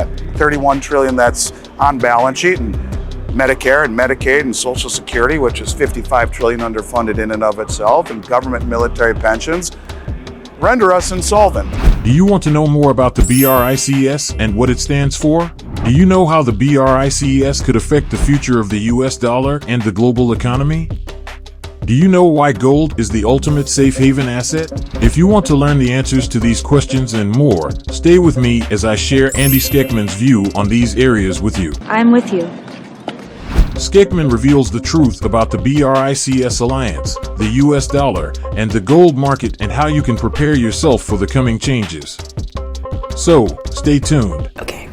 debt. 31 trillion that's on balance sheet, and Medicare and Medicaid and Social Security, which is 55 trillion underfunded in and of itself, and government military pensions, render us insolvent. Do you want to know more about the BRICS and what it stands for? Do you know how the BRICS could affect the future of the US dollar and the global economy? Do you know why gold is the ultimate safe haven asset? If you want to learn the answers to these questions and more, stay with me as I share Andy Schectman's view on these areas with you. I'm with you. Schectman reveals the truth about the BRICS alliance, the US dollar, and the gold market, and how you can prepare yourself for the coming changes. So, stay tuned. Okay.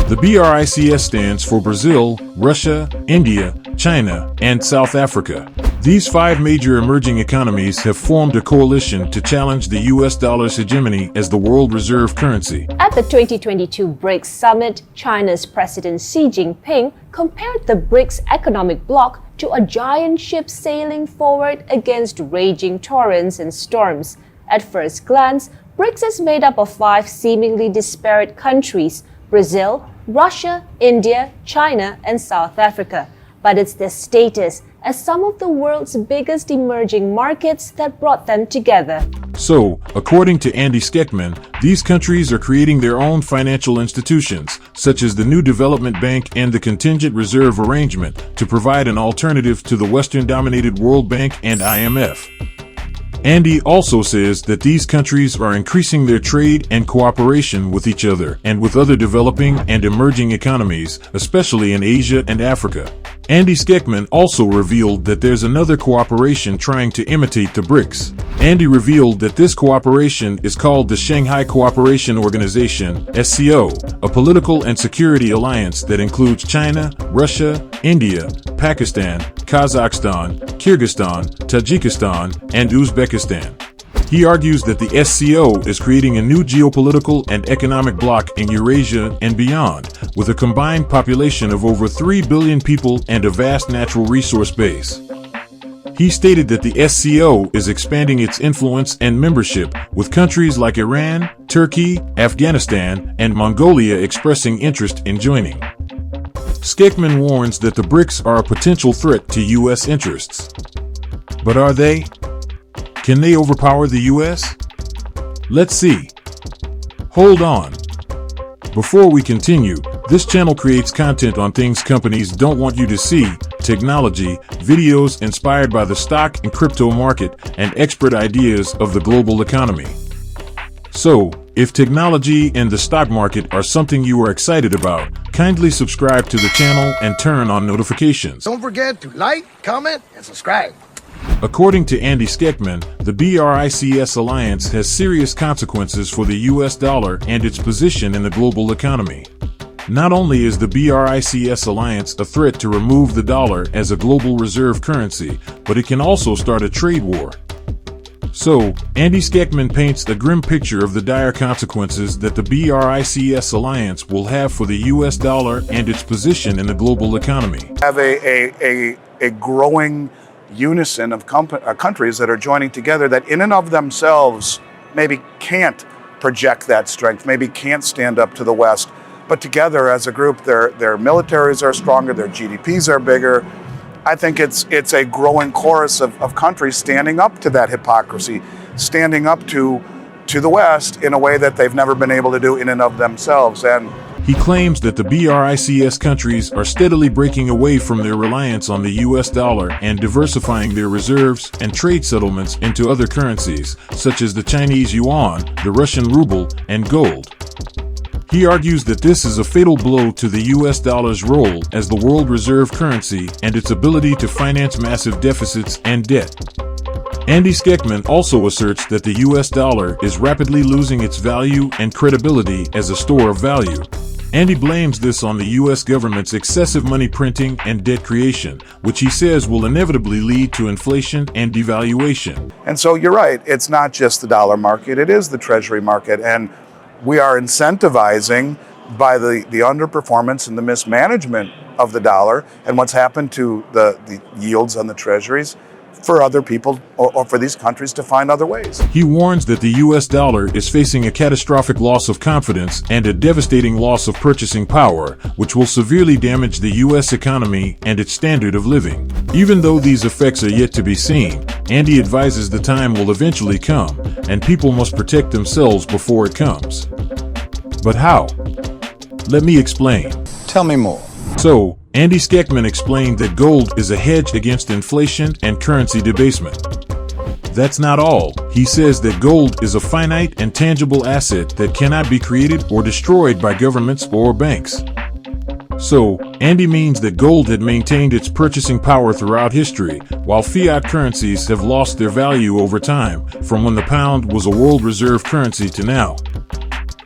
The BRICS stands for Brazil, Russia, India, China, and South Africa. These 5 major emerging economies have formed a coalition to challenge the US dollar's hegemony as the world reserve currency. At the 2022 BRICS summit, China's President Xi Jinping compared the BRICS economic bloc to a giant ship sailing forward against raging torrents and storms. At first glance, BRICS is made up of 5 seemingly disparate countries: Brazil, Russia, India, China, and South Africa. But it's their status as some of the world's biggest emerging markets that brought them together. So, according to Andy Schectman, these countries are creating their own financial institutions, such as the New Development Bank and the Contingent Reserve Arrangement, to provide an alternative to the Western-dominated World Bank and IMF. Andy also says that these countries are increasing their trade and cooperation with each other and with other developing and emerging economies, especially in Asia and Africa. Andy Schectman also revealed that there's another cooperation trying to imitate the BRICS. Andy revealed that this cooperation is called the Shanghai Cooperation Organization, SCO, a political and security alliance that includes China, Russia, India, Pakistan, Kazakhstan, Kyrgyzstan, Tajikistan, and Uzbekistan. He argues that the SCO is creating a new geopolitical and economic bloc in Eurasia and beyond, with a combined population of over 3 billion people and a vast natural resource base. He stated that the SCO is expanding its influence and membership, with countries like Iran, Turkey, Afghanistan, and Mongolia expressing interest in joining. Schectman warns that the BRICS are a potential threat to U.S. interests. But are they? Can they overpower the U.S.? Let's see. Hold on. Before we continue, this channel creates content on things companies don't want you to see, technology, videos inspired by the stock and crypto market, and expert ideas of the global economy. So, if technology and the stock market are something you are excited about, kindly subscribe to the channel and turn on notifications. Don't forget to like, comment, and subscribe. According to Andy Schectman, the BRICS alliance has serious consequences for the US dollar and its position in the global economy. Not only is the BRICS alliance a threat to remove the dollar as a global reserve currency, but it can also start a trade war. So, Andy Schectman paints a grim picture of the dire consequences that the BRICS alliance will have for the US dollar and its position in the global economy. Have a growing unison of countries that are joining together that in and of themselves maybe can't project that strength, maybe can't stand up to the West, but together as a group their militaries are stronger, their GDPs are bigger. I think it's a growing chorus of countries standing up to that hypocrisy, standing up to the West in a way that they've never been able to do in and of themselves. And he claims that the BRICS countries are steadily breaking away from their reliance on the US dollar and diversifying their reserves and trade settlements into other currencies, such as the Chinese yuan, the Russian ruble, and gold. He argues that this is a fatal blow to the US dollar's role as the world reserve currency and its ability to finance massive deficits and debt. Andy Schectman also asserts that the US dollar is rapidly losing its value and credibility as a store of value. Andy blames this on the US government's excessive money printing and debt creation, which he says will inevitably lead to inflation and devaluation. And so you're right, it's not just the dollar market, it is the treasury market. And we are incentivizing by the underperformance and the mismanagement of the dollar and what's happened to the yields on the treasuries for other people or for these countries to find other ways. He warns that the US dollar is facing a catastrophic loss of confidence and a devastating loss of purchasing power, which will severely damage the US economy and its standard of living. Even though these effects are yet to be seen, Andy advises the time will eventually come, and people must protect themselves before it comes. But how? Let me explain. Tell me more. So, Andy Schectman explained that gold is a hedge against inflation and currency debasement. That's not all. He says that gold is a finite and tangible asset that cannot be created or destroyed by governments or banks. So, Andy means that gold had maintained its purchasing power throughout history, while fiat currencies have lost their value over time, from when the pound was a world reserve currency to now.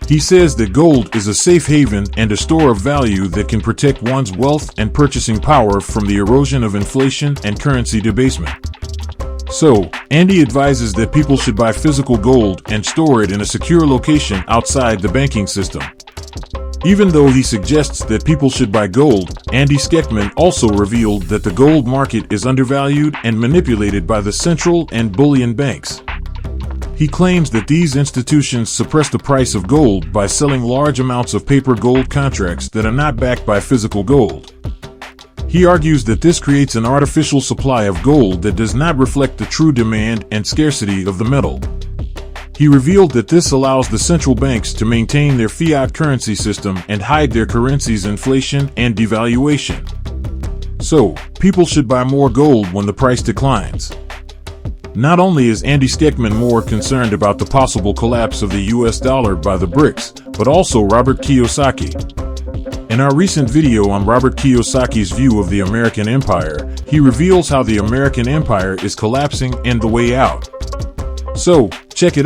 He says that gold is a safe haven and a store of value that can protect one's wealth and purchasing power from the erosion of inflation and currency debasement. So, Andy advises that people should buy physical gold and store it in a secure location outside the banking system. Even though he suggests that people should buy gold, Andy Schectman also revealed that the gold market is undervalued and manipulated by the central and bullion banks. He claims that these institutions suppress the price of gold by selling large amounts of paper gold contracts that are not backed by physical gold. He argues that this creates an artificial supply of gold that does not reflect the true demand and scarcity of the metal. He revealed that this allows the central banks to maintain their fiat currency system and hide their currency's inflation and devaluation. So, people should buy more gold when the price declines. Not only is Andy Schectman more concerned about the possible collapse of the US dollar by the BRICS, but also Robert Kiyosaki. In our recent video on Robert Kiyosaki's view of the American empire, he reveals how the American empire is collapsing and the way out. So, check it out.